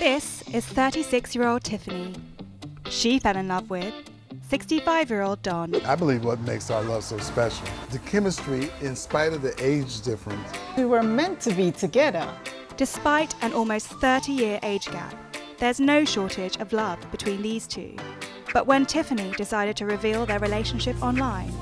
This is 36-year-old Tiffaney. She fell in love with 65-year-old Don. I believe what makes our love so special, the chemistry in spite of the age difference. We were meant to be together. Despite an almost 30-year age gap, there's no shortage of love between these two. But when Tiffaney decided to reveal their relationship online,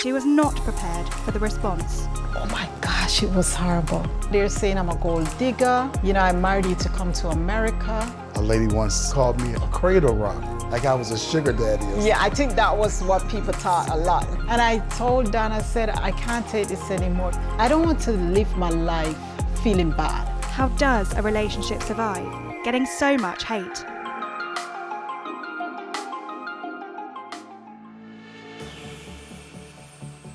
she was not prepared for the response. Oh my gosh, it was horrible. They're saying I'm a gold digger. You know, I married you to come to America. A lady once called me a cradle rock, like I was a sugar daddy. Yeah, I think that was what people thought a lot. And I told Dan, I said, I can't take this anymore. I don't want to live my life feeling bad. How does a relationship survive, getting so much hate?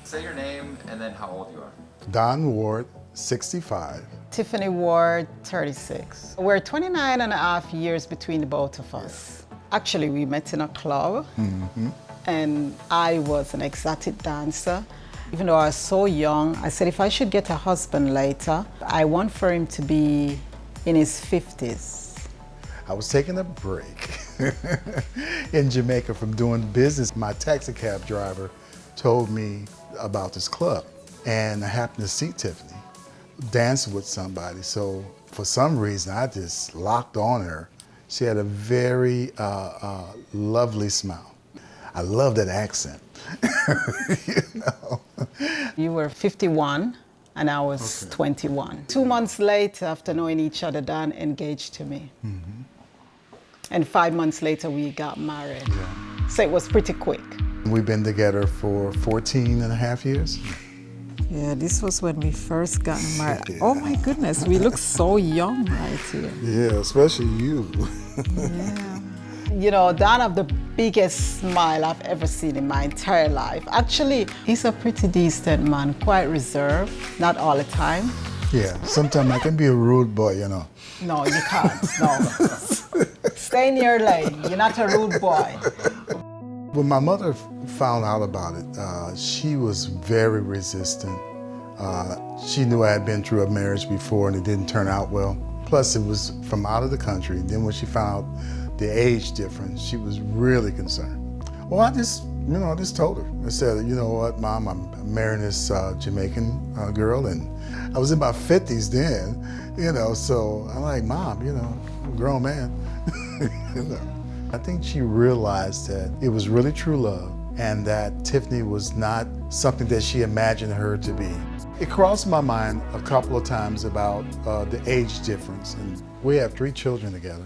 Say your name and then how old you are. Don Ward, 65. Tiffaney Ward, 36. We're 29 and a half years between the both of us. Actually, we met in a club, and I was an exotic dancer. Even though I was so young, I said if I should get a husband later, I want for him to be in his 50s. I was taking a break in Jamaica from doing business. My taxi cab driver told me about this club, and I happened to see Tiffaney dancing with somebody. So for some reason, I just locked on her. She had a very lovely smile. I love that accent. You know? You were 51 and I was 21. 2 months later, after knowing each other, Dan engaged to me. And 5 months later, we got married. Yeah. So it was pretty quick. We've been together for 14 and a half years. Yeah, this was when we first got married. Oh my goodness, we look so young right here. Yeah, especially you. Yeah. You know, Dan have the biggest smile I've ever seen in my entire life. Actually, he's a pretty decent man, quite reserved, not all the time. Yeah, sometimes I can be a rude boy, you know. No, you can't, no. Stay in your lane, you're not a rude boy. When my mother found out about it, she was very resistant. She knew I had been through a marriage before and it didn't turn out well. Plus it was from out of the country. Then when she found out the age difference, she was really concerned. Well, I just told her. I said, you know what, Mom, I'm marrying this Jamaican girl, and I was in my 50s then, you know, so I'm like, Mom, you know, I'm a grown man. You know. I think she realized that it was really true love and that Tiffaney was not something that she imagined her to be. It crossed my mind a couple of times about the age difference, and we have 3 children together.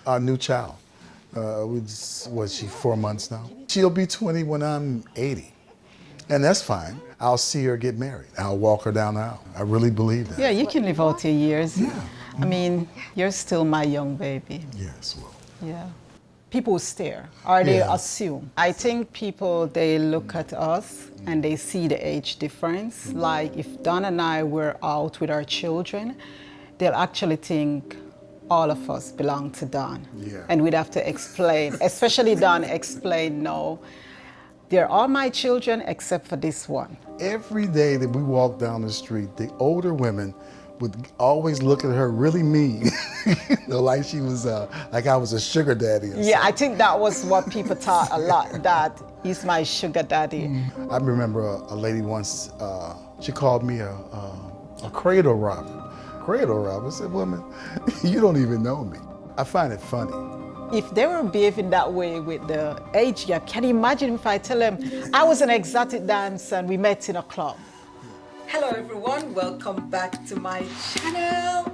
Our new child, was she 4 months now? She'll be 20 when I'm 80, and that's fine. I'll see her get married. I'll walk her down the aisle. I really believe that. Yeah, you can live out your years. Yeah. I mean, you're still my young baby. Yes, well. Yeah. People stare, or they assume. I think people, they look at us and they see the age difference. Like if Don and I were out with our children, they'll actually think all of us belong to Don. Yeah. And we'd have to explain, especially Don explain, no, they're all my children except for this one. Every day that we walk down the street, the older women would always look at her really mean, you know, like she was, like I was a sugar daddy. Yeah, I think that was what people thought a lot, that he's my sugar daddy. I remember a lady once, she called me a cradle robber. Cradle robber? I said, woman, you don't even know me. I find it funny. If they were behaving that way with the age gap, can you imagine if I tell them I was an exotic dancer and we met in a club? Hello everyone, welcome back to my channel.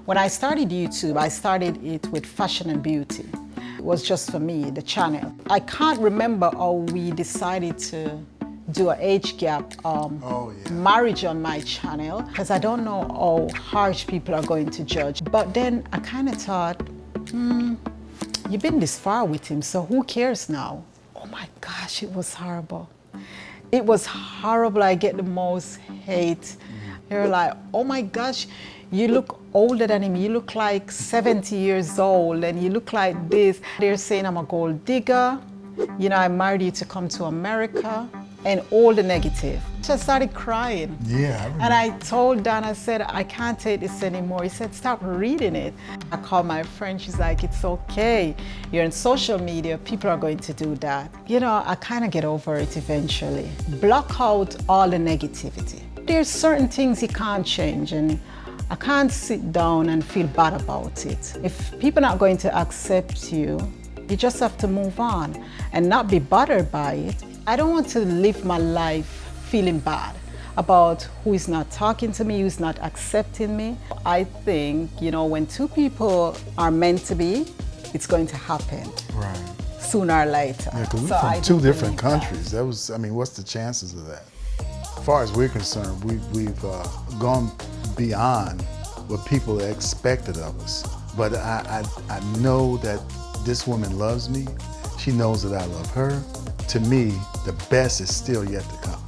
When I started YouTube, I started it with fashion and beauty. It was just for me, the channel. I can't remember how we decided to do an age gap marriage on my channel, because I don't know how harsh people are going to judge. But then I kind of thought, you've been this far with him, so who cares now? Oh my gosh, it was horrible. It was horrible. I get the most hate. They're like, oh my gosh, you look older than him. You look like 70 years old and you look like this. They're saying I'm a gold digger. You know, I married you to come to America. and all the negative. Just started crying. Yeah, I remember. And I told Dan, I said, I can't take this anymore. He said, stop reading it. I called my friend, she's like, it's okay. You're in social media, people are going to do that. You know, I kind of get over it eventually. Block out all the negativity. There's certain things you can't change, and I can't sit down and feel bad about it. If people are not going to accept you, you just have to move on and not be bothered by it. I don't want to live my life feeling bad about who is not talking to me, who's not accepting me. I think, you know, when two people are meant to be, it's going to happen. Right. Sooner or later. Yeah, because So we're I from two do different believe that. countries. That was, I mean, what's the chances of that? As far as we're concerned, we've gone beyond what people expected of us. But I know that this woman loves me. She knows that I love her. To me, the best is still yet to come.